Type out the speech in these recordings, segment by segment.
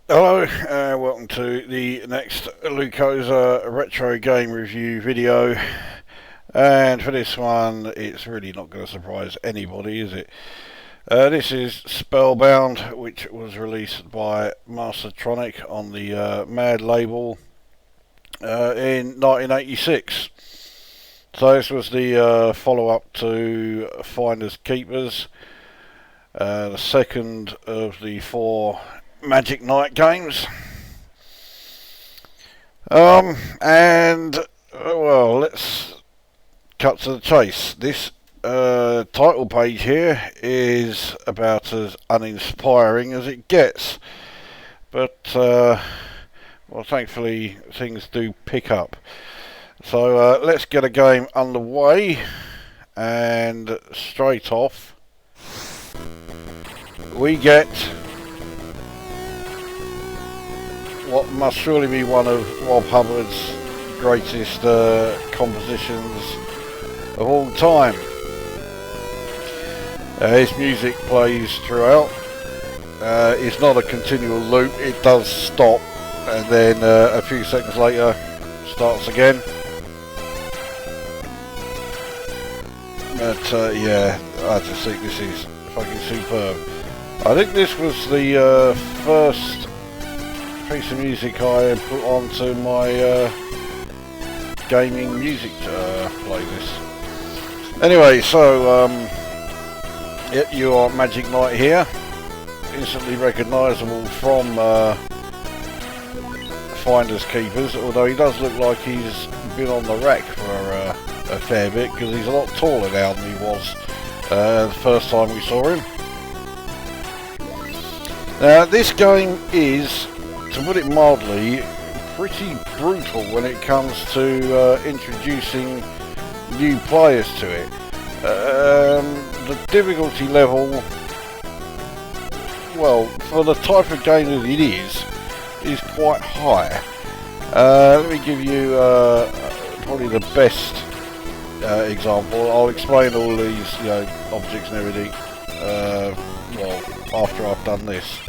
Hello, welcome to the next Lukozer retro game review video. And for this one, it's really not going to surprise anybody, is it? This is Spellbound, which was released by Mastertronic on the M.A.D label in 1986. So this was the follow-up to Finders Keepers, the second of the four Magic Knight games. Well, let's cut to the chase. This title page here is about as uninspiring as it gets, but well, thankfully things do pick up. So let's get a game underway, and straight off we get what must surely be one of Rob Hubbard's greatest compositions of all time. His music plays throughout. It's not a continual loop, it does stop and then a few seconds later starts again. But yeah, I just think this is fucking superb. I think this was the first piece of music I put onto my gaming music playlist. Anyway, so yep, you are Magic Knight here, instantly recognisable from Finders Keepers, although he does look like he's been on the rack for a fair bit, because he's a lot taller now than he was the first time we saw him. Now this game is, to put it mildly, pretty brutal when it comes to introducing new players to it. The difficulty level, well, for the type of game that it is quite high. Let me give you probably the best example. I'll explain all these, objects and everything, well, after I've done this.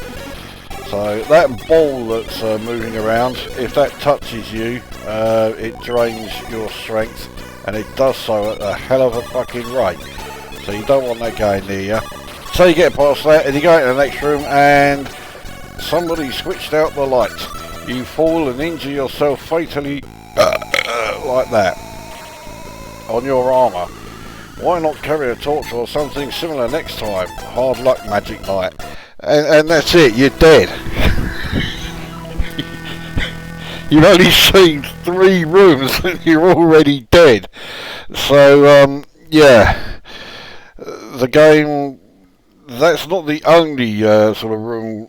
So that ball that's moving around, if that touches you, it drains your strength, and it does so at a hell of a fucking rate. So you don't want that going near you. So you get past that, and you go into the next room, and somebody switched out the light. You fall and injure yourself fatally, like that, on your armour. Why not carry a torch or something similar next time? Hard luck, Magic Knight. And that's it, you're dead. You've only seen 3 rooms and you're already dead. So, yeah, the game, that's not the only sort of room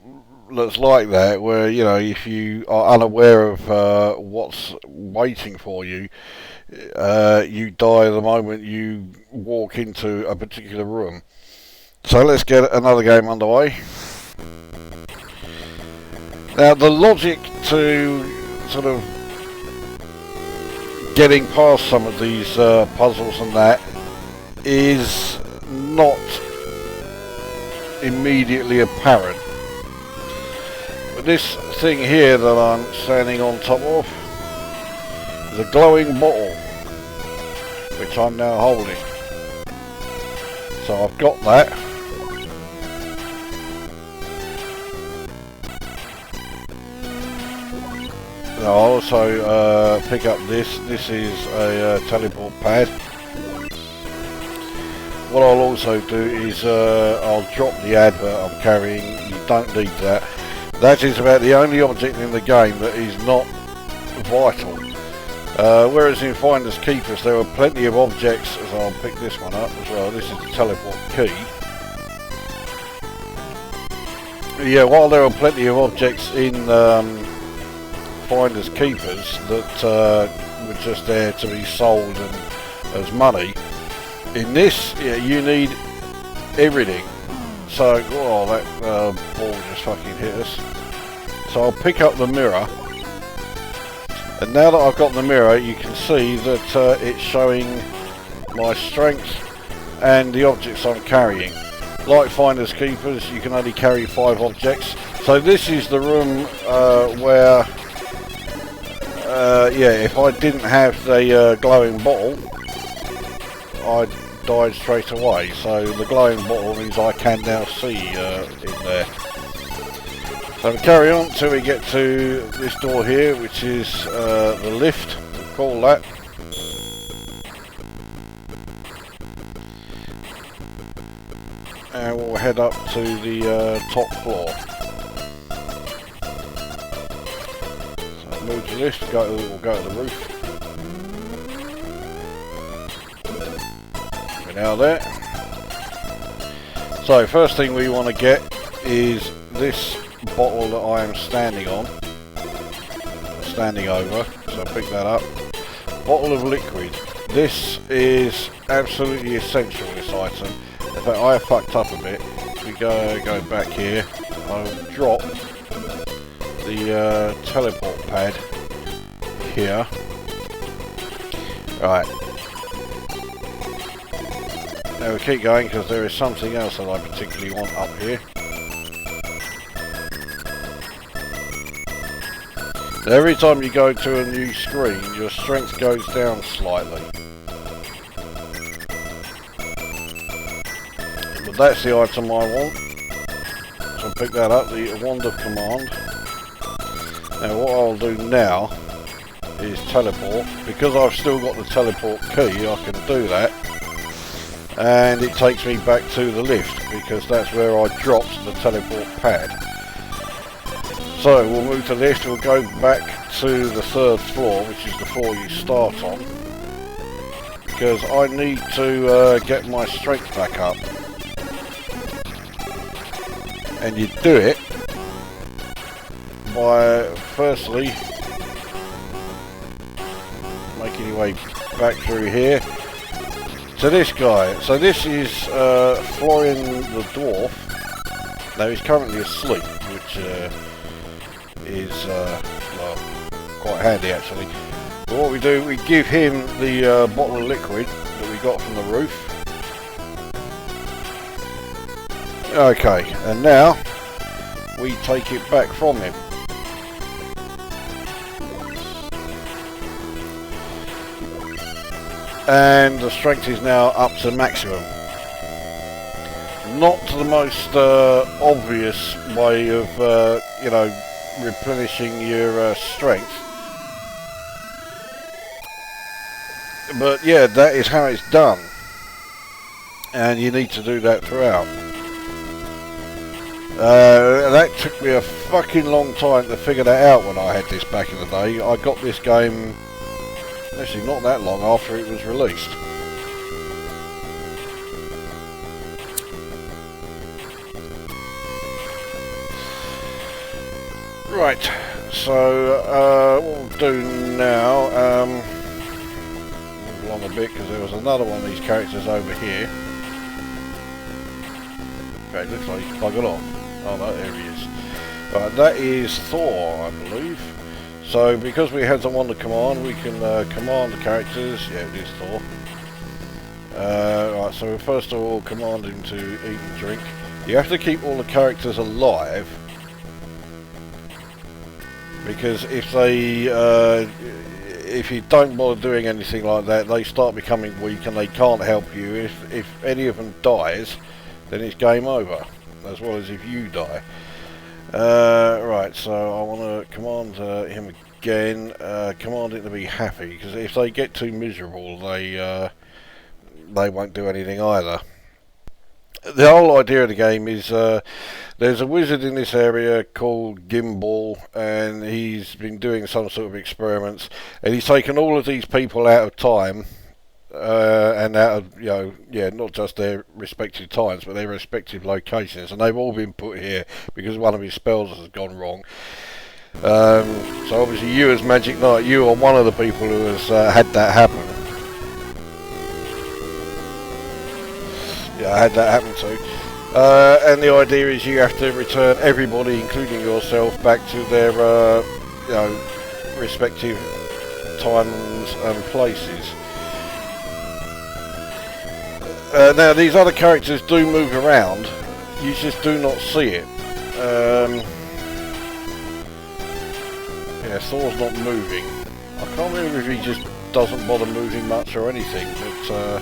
that's like that, where, if you are unaware of what's waiting for you, you die the moment you walk into a particular room. So let's get another game underway. Now the logic to sort of getting past some of these puzzles and that is not immediately apparent. But this thing here that I'm standing on top of is a glowing bottle, which I'm now holding. So I've got that. I'll also pick up this. This is a teleport pad. What I'll also do is I'll drop the advert I'm carrying. You don't need that. That is about the only object in the game that is not vital. Whereas in Finders Keepers there are plenty of objects, so I'll pick this one up as well. This is the teleport key. Yeah, while there are plenty of objects in Finders Keepers that were just there to be sold and as money, in this, yeah, you need everything. So, oh, that ball just fucking hit us. So I'll pick up the mirror, and now that I've got the mirror, you can see that it's showing my strength and the objects I'm carrying. Like Finders Keepers, you can only carry 5 objects, So this is the room where, yeah, if I didn't have the glowing bottle, I died straight away. So the glowing bottle means I can now see in there. So we carry on till we get to this door here, which is the lift, we'll call that. And we'll head up to the top floor. So move to this, we'll go to the roof. We're now there. So first thing we want to get is this bottle that I am standing on, standing over, so I'll pick that up. Bottle of liquid. This is absolutely essential, this item. In fact, I have fucked up a bit. If we go back here, I'll drop the teleport pad here. Right. Now we keep going because there is something else that I particularly want up here. Every time you go to a new screen, your strength goes down slightly. But that's the item I want. So I'll pick that up, the Wander command. Now what I'll do now is teleport. Because I've still got the teleport key, I can do that. And it takes me back to the lift, because that's where I dropped the teleport pad. So we'll move to the lift, we'll go back to the third floor, which is the floor you start on, because I need to get my strength back up. And you do it by firstly making your way back through here to this guy. So this is Florian the Dwarf. Now he's currently asleep, which is well, quite handy actually. But what we do, we give him the bottle of liquid that we got from the roof. Okay, and now we take it back from him. And the strength is now up to maximum. Not the most obvious way of, you know, replenishing your strength. But yeah, that is how it's done. And you need to do that throughout. That took me a fucking long time to figure that out when I had this back in the day. I got this game actually not that long after it was released. Right, so what we'll do now, move along a bit because there was another one of these characters over here. Okay, looks like he's buggered off. Oh no, there he is. Right, that is Thor, I believe. So because we had the Wander command, we can command the characters. Yeah, it is Thor. Right, so first of all, command him to eat and drink. You have to keep all the characters alive, because if they, if you don't bother doing anything like that, they start becoming weak and they can't help you. If any of them dies, then it's game over, as well as if you die. Right, so I want to command him again, command it to be happy, because if they get too miserable, they won't do anything either. The whole idea of the game is there's a wizard in this area called Gimbal, and he's been doing some sort of experiments, and he's taken all of these people out of time, and out of, you know, yeah, not just their respective times, but their respective locations, and they've all been put here because one of his spells has gone wrong. So obviously you as Magic Knight, you are one of the people who has had that happen. Yeah, I had that happen too. And the idea is you have to return everybody, including yourself, back to their you know, respective times and places. Now these other characters do move around, you just do not see it. Yeah, Thor's not moving. I can't remember if he just doesn't bother moving much or anything, but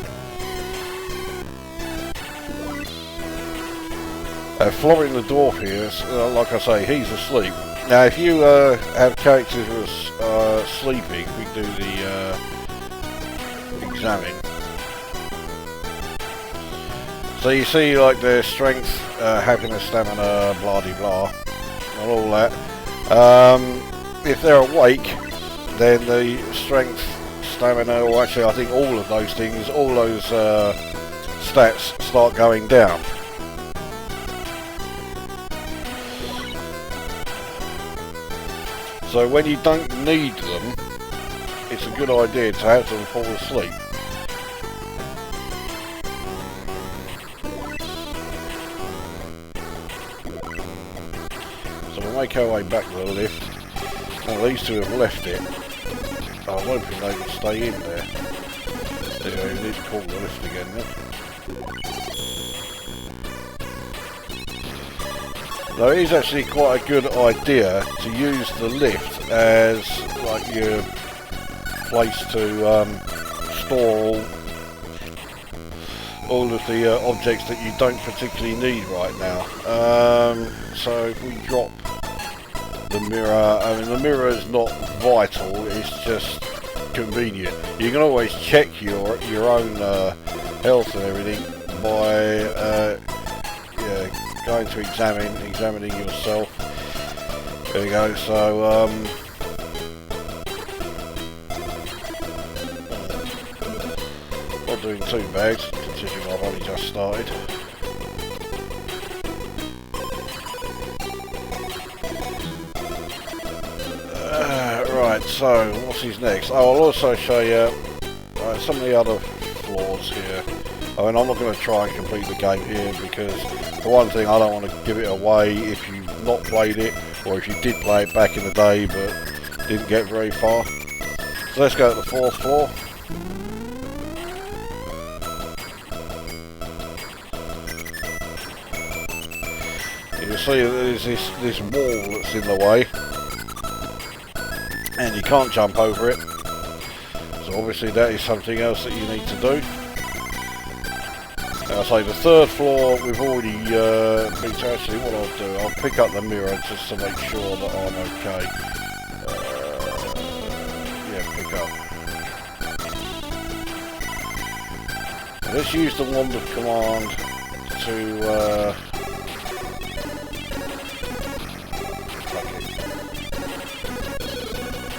Florin the dwarf here, like I say, he's asleep. Now if you have characters who are sleeping, we do the examine. So you see like their strength, happiness, stamina, blah de blah, and all that. If they're awake, then the strength, stamina, or actually I think all of those things, all those stats start going down. So when you don't need them, it's a good idea to have them fall asleep. So we'll make our way back to the lift. Now these two have left it. I'm hoping they can stay in there. Anyway, we need to call the lift again then. Now it is actually quite a good idea to use the lift as like your place to store all of the objects that you don't particularly need right now. So if we drop the mirror, I mean the mirror is not vital, it's just convenient. You can always check your own health and everything by going to examining yourself. There we go. So not doing too bad considering I've only just started. Right, so what's his next? Oh, I'll also show you some of the other floors here. I mean, I'm not going to try and complete the game here because, for one thing, I don't want to give it away if you've not played it, or if you did play it back in the day but didn't get very far. So let's go to the 4th floor. You can see that there's this wall that's in the way, and you can't jump over it. So obviously that is something else that you need to do. I'll say the 3rd floor we've already been to. Actually what I'll do, I'll pick up the mirror just to make sure that I'm okay. Yeah, pick up. Let's use the wand of command to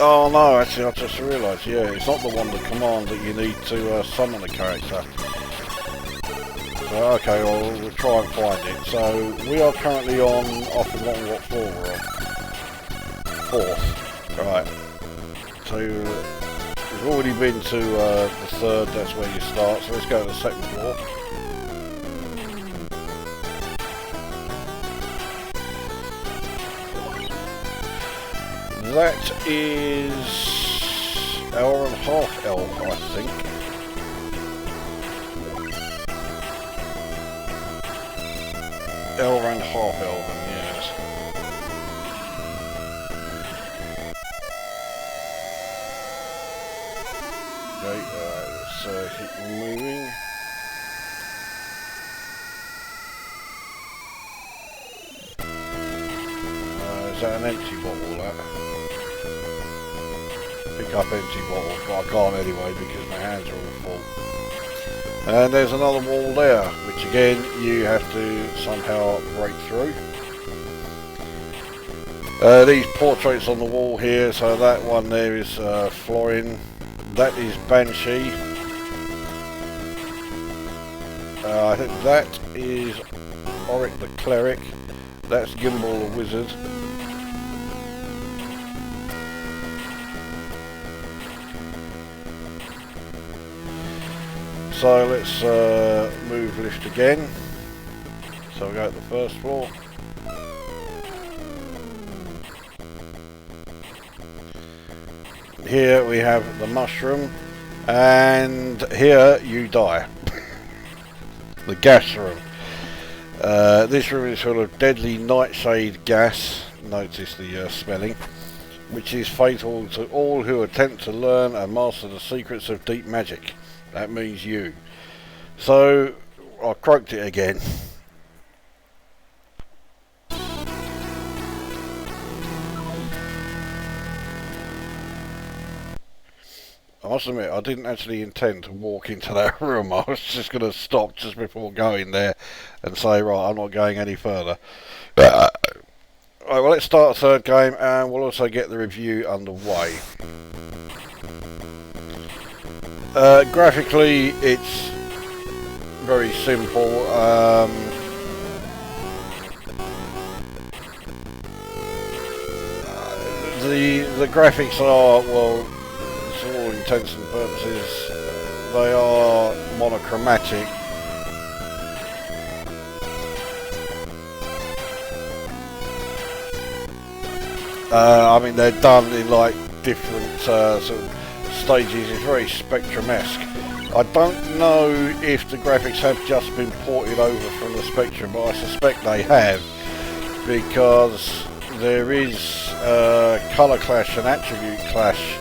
oh no, actually I just realised, yeah, it's not the wand of command that you need to summon a character. So, okay, well, we'll try and find it. So, we are currently on, I've forgotten what floor we're on. 4th. Right. So, we've already been to the 3rd, that's where you start. So, let's go to the 2nd floor. That is hour and a half elf, I think. Hour and a half elven, yes. Okay, let's keep moving. Is that an empty bottle, that? Pick up empty bottles, but I can't anyway because my hands are all full. And there's another wall there, which again you have to somehow break through. These portraits on the wall here, so that one there is Florin, that is Banshee. I think that is Auric the Cleric, that's Gimbal the Wizard. So let's move lift again. So we go to the 1st floor. Here we have the mushroom, and here you die. The gas room. This room is full of deadly nightshade gas. Notice the spelling. which is fatal to all who attempt to learn and master the secrets of deep magic. That means you. So, I croaked it again. I must admit, I didn't actually intend to walk into that room. I was just going to stop just before going there and say, right, I'm not going any further. Right, well, let's start a third game and we'll also get the review underway. Graphically, it's very simple. The graphics are, well, to all intents and purposes, they are monochromatic. I mean, they're done in like different sort of stages. It's very Spectrum-esque. I don't know if the graphics have just been ported over from the Spectrum, but I suspect they have, because there is colour clash and attribute clash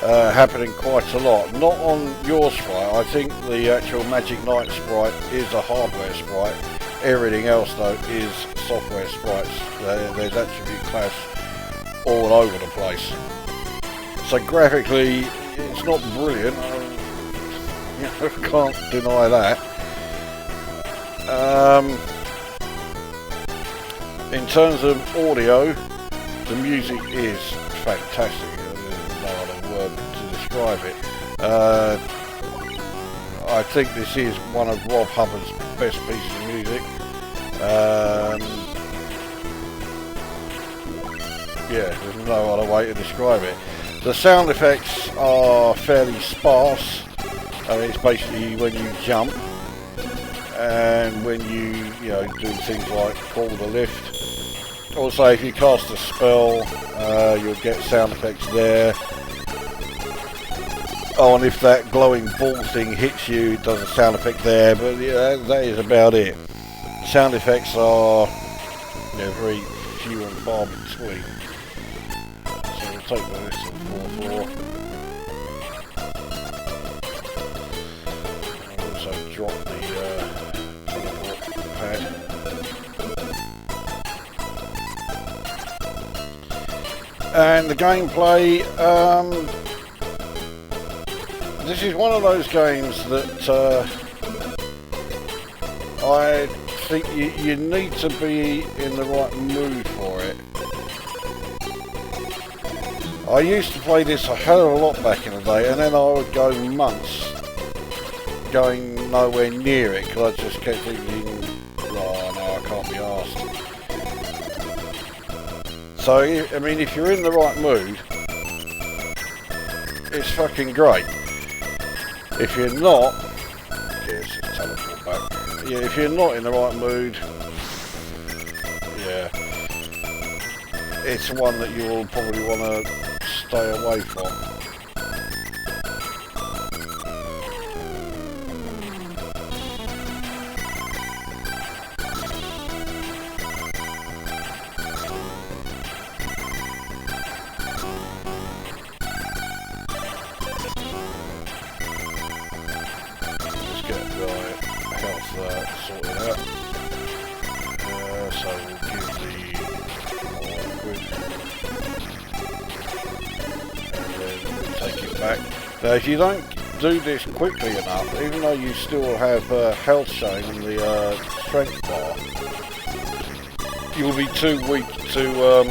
happening quite a lot. Not on your sprite. I think the actual Magic Knight sprite is a hardware sprite. Everything else though is software sprites. There's attribute clash all over the place. So graphically, it's not brilliant. I can't deny that. In terms of audio, the music is fantastic. There's no other word to describe it. I think this is one of Rob Hubbard's best pieces of music. Yeah, there's no other way to describe it. The sound effects are fairly sparse. I mean, it's basically when you jump and when you do things like call the lift. Also, if you cast a spell, you'll get sound effects there. Oh, and if that glowing ball thing hits you, it does a sound effect there. But yeah, that is about it. Sound effects are very few and far between. So we'll take this to the 4th floor. I'll also drop the teleport pad. And the gameplay, this is one of those games that I think you need to be in the right mood for it. I used to play this a hell of a lot back in the day, and then I would go months going nowhere near it because I just kept thinking, oh no, I can't be arsed. So, I mean, if you're in the right mood, it's fucking great. If you're not, let's just teleport back. Yeah, if you're not in the right mood, yeah, it's one that you will probably want to stay away from. Sorted out. So we'll give the and then we'll take it back. Now if you don't do this quickly enough, even though you still have health showing on the strength bar, you'll be too weak to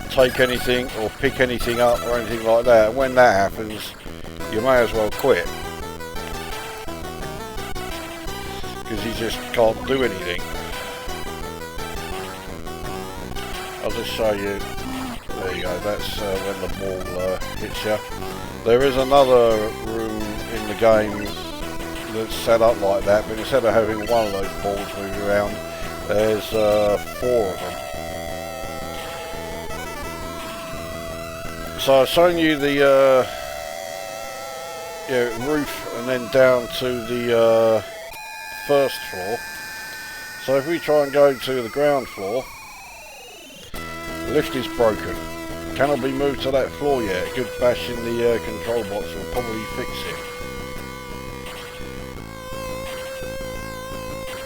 take anything or pick anything up or anything like that. And when that happens, you may as well quit. Because you just can't do anything. I'll just show you. There you go, that's when the ball hits you. There is another room in the game that's set up like that, but instead of having one of those balls moving around, there's 4 of them. So I've shown you the roof and then down to the first floor. So if we try and go to the ground floor, the lift is broken. Cannot be moved to that floor yet. A good bash in the control box will probably fix it.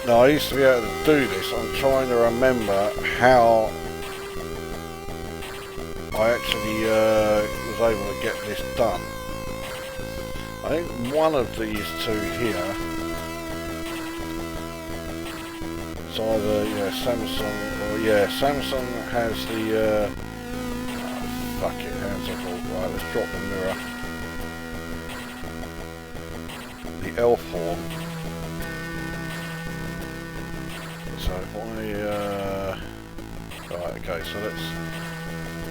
Now, I used to be able to do this. I'm trying to remember how I actually was able to get this done. I think one of these two here, it's either Samsung or Samsung has the fuck it, hands off all. Right, let's drop the mirror. The elf horn. So if I right, okay, so let's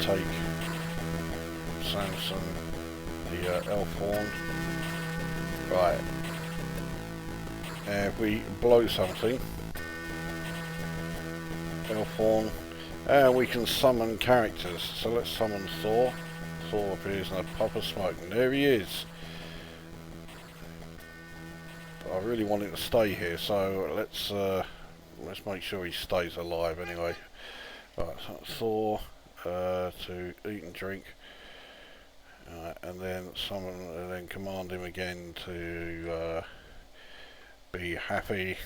take Samsung, the elf horn. Right, and if we blow something, elf horn, and we can summon characters. So let's summon Thor. Thor appears in a puff of smoke, and there he is. But I really want him to stay here, so let's make sure he stays alive anyway. Right, so Thor to eat and drink. And then summon, and then command him again to be happy.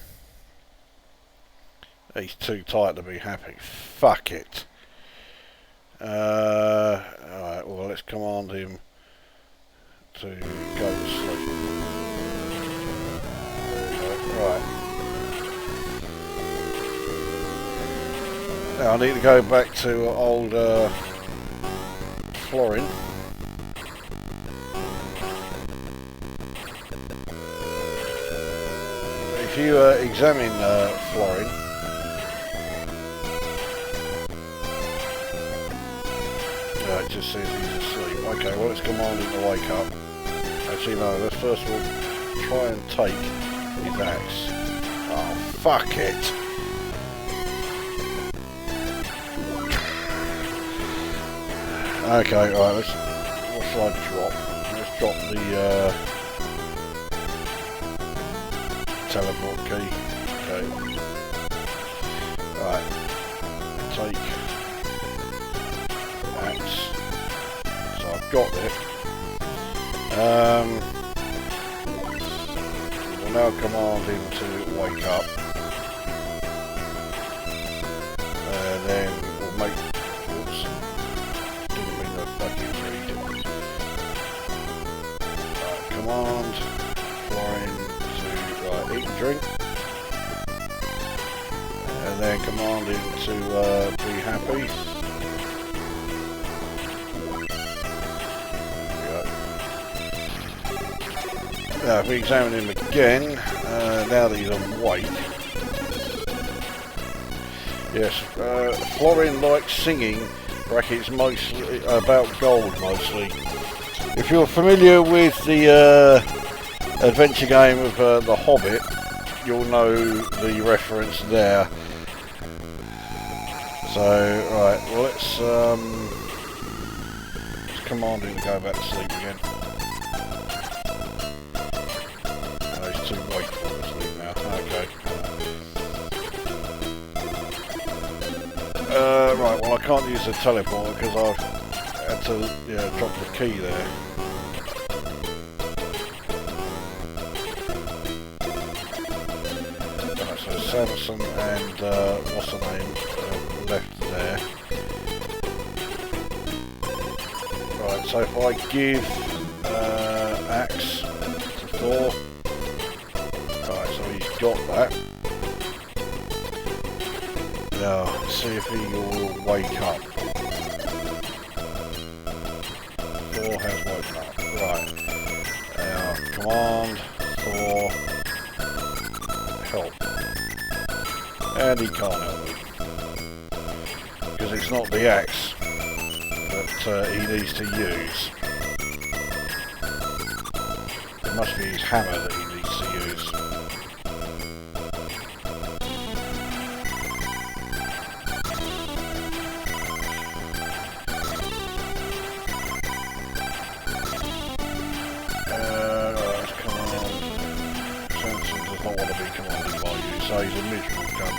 He's too tight to be happy. Fuck it. Alright, well let's command him to go to sleep. Right. Now I need to go back to old Florin. If you examine Florin, it just says he's asleep. Okay, well let's command him to wake up. Actually no, let's first of all try and take his axe. Oh, fuck it! Okay, right, what should I drop? Let's drop the teleport key. Okay. Right. Take axe. So I've got it. We'll now command him to wake up. And then we'll make. Oops. Didn't mean to fucking read. Right, command Florin. Eat and drink, and then command him to be happy. Now if we examine him again, now that he's awake, yes, Florin likes singing, brackets mostly, about gold mostly. If you're familiar with the adventure game of The Hobbit, you'll know the reference there. So, right, well let's command him to go back to sleep again. Oh, he's too wakeful to sleep now. Okay. Right, well I can't use the teleporter because I've had to drop the key there. Samson and what's her name left there. Right, so if I give axe to Thor, right, so he's got that. Now let's see if he will wake up. Thor has woken up. Right. Now command Thor help. And he can't help me. Because it's not the axe that he needs to use. It must be his hammer that he needs to use. Samson does not want to be commanded by you, so he's a miserable cunt.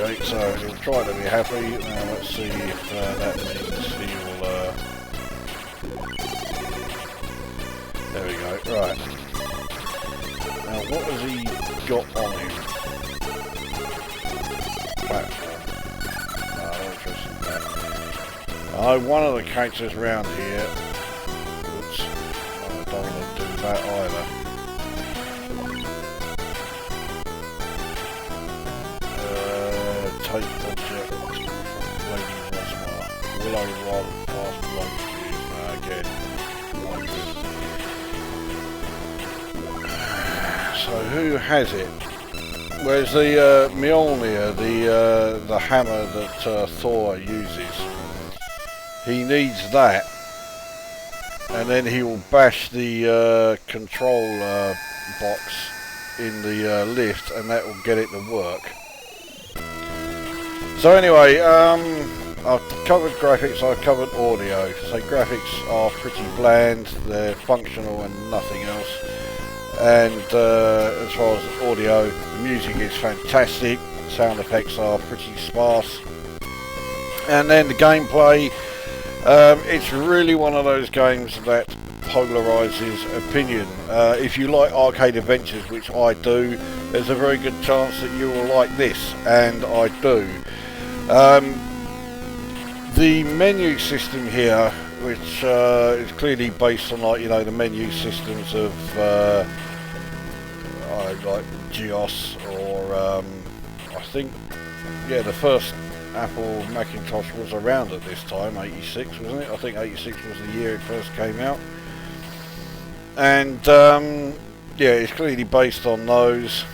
Okay, so he'll try to be happy. Now let's see if that means he'll... There we go, right. Now what has he got on him? Platform. No, I'm interested in that. One of the characters around here... Oops. I don't want to do that either. Take object from Lady Rosmar. Willow Rod, fast blow fuse. Again, no good. So who has it? Where's the Mjolnir, the hammer that Thor uses? He needs that, and then he will bash the control box in the lift, and that will get it to work. So anyway, I've covered graphics, I've covered audio. So graphics are pretty bland, they're functional and nothing else. And as far as audio, the music is fantastic, sound effects are pretty sparse. And then the gameplay, it's really one of those games that polarises opinion. If you like arcade adventures, which I do, there's a very good chance that you will like this, and I do. The menu system here, which is clearly based on, like, you know, the menu systems of like GEOS or I think, yeah, the first Apple Macintosh was around at this time, 86 wasn't it? I think 86 was the year it first came out. And yeah, it's clearly based on those.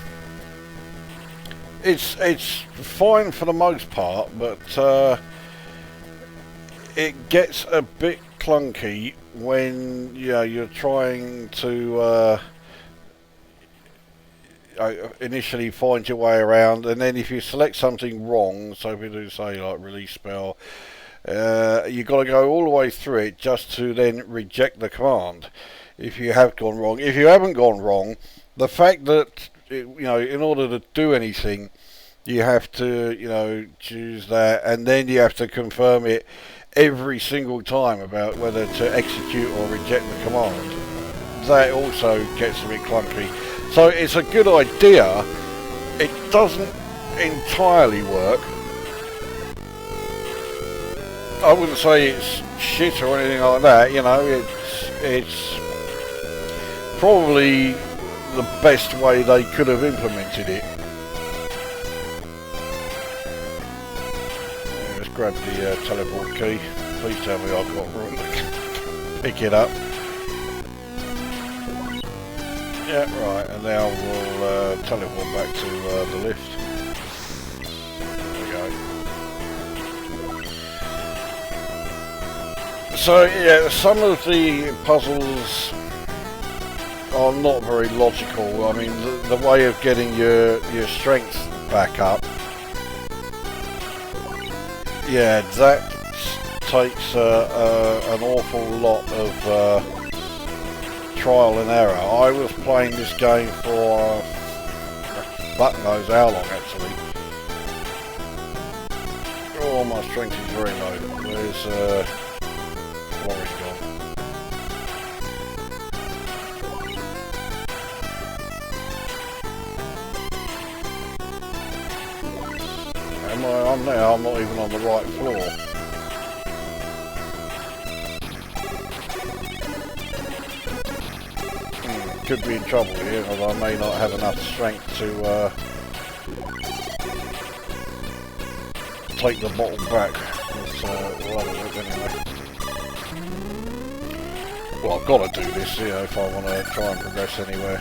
It's fine for the most part, but it gets a bit clunky when, you know, you're trying to initially find your way around, and then if you select something wrong, so if you do say like release spell, you've got to go all the way through it just to then reject the command if you have gone wrong. If you haven't gone wrong, the fact that you know, in order to do anything, you have to, you know, choose that, and then you have to confirm it every single time about whether to execute or reject the command. That also gets a bit clunky. So it's a good idea. It doesn't entirely work. I wouldn't say it's shit or anything like that. You know, it's probably the best way they could have implemented it. Let's grab the teleport key. Please tell me I've got room to pick it up. Yeah, right, and now we'll teleport back to the lift. There we go. So yeah, some of the puzzles are not very logical. I mean, the way of getting your strength back up, yeah, that takes an awful lot of trial and error. I was playing this game for fuck knows how long actually. Oh, my strength is very low. Where's Florrie gone? I'm not even on the right floor. Could be in trouble here, although I may not have enough strength to take the bottle back. Well, anyway. Well, I've got to do this, you know, if I want to try and progress anywhere.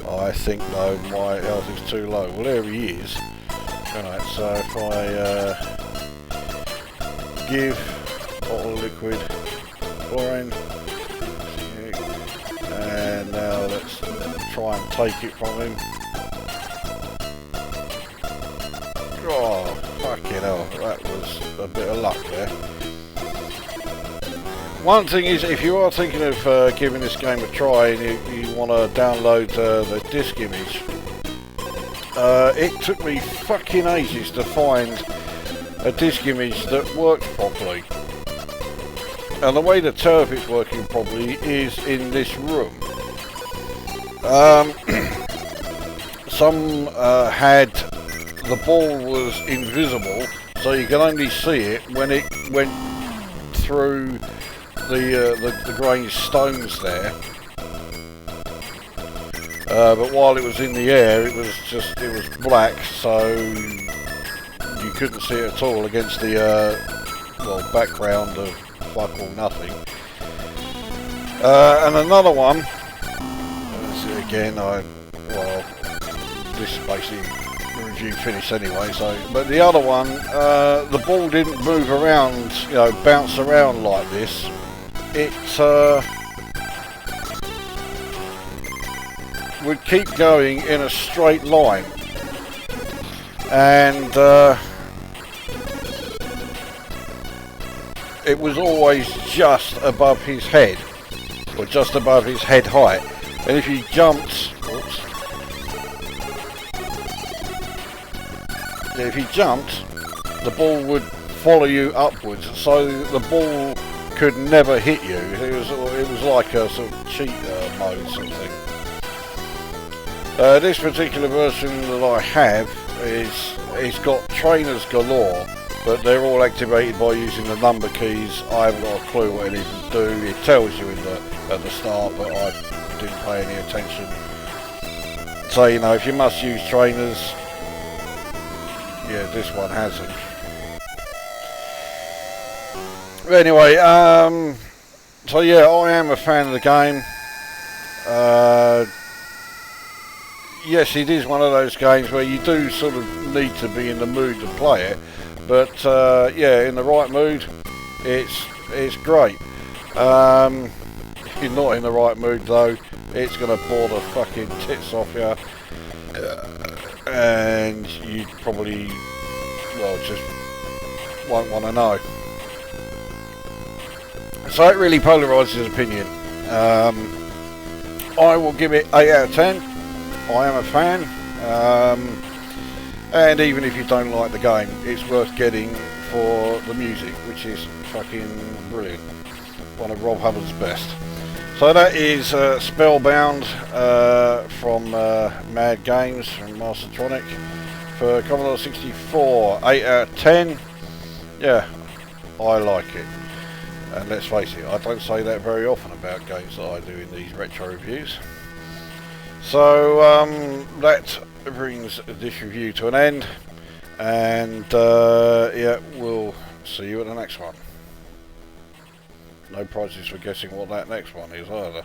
I think though my health is too low. Well, there he is. Alright, so if I give bottle liquid chlorine, and now let's try and take it from him. Oh, fucking hell, that was a bit of luck there. One thing is, if you are thinking of giving this game a try and you want to download the disc image, it took me fucking ages to find a disc image that worked properly. And the way to tell if it's working properly is in this room. Some had the ball was invisible, so you can only see it when it went through the grey stones there. But while it was in the air, it was black, so you couldn't see it at all against the background of fuck all nothing. And another one, again, this is basically the review finished anyway. So, but the other one, the ball didn't move around, bounce around like this. It would keep going in a straight line, and it was always just above his head, or just above his head height. And if you jumped, the ball would follow you upwards, so the ball could never hit you. It was like a sort of cheat mode sort of thing. This particular version that I have it's got trainers galore, but they're all activated by using the number keys. I haven't got a clue what it even do. It tells you at the start, but I didn't pay any attention. So if you must use trainers, yeah, this one hasn't. But anyway, so yeah, I am a fan of the game. Yes, it is one of those games where you do sort of need to be in the mood to play it, but yeah, in the right mood, it's great. If you're not in the right mood though, it's going to bore the fucking tits off you, and you probably, just won't want to know. So it really polarises opinion. I will give it 8 out of 10. I am a fan, and even if you don't like the game, it's worth getting for the music, which is fucking brilliant. One of Rob Hubbard's best. So that is Spellbound from M.A.D Games from Mastertronic for Commodore 64. 8 out of 10. Yeah, I like it. And let's face it, I don't say that very often about games that I do in these retro reviews. So that brings this review to an end, and yeah, we'll see you at the next one. No prizes for guessing what that next one is either.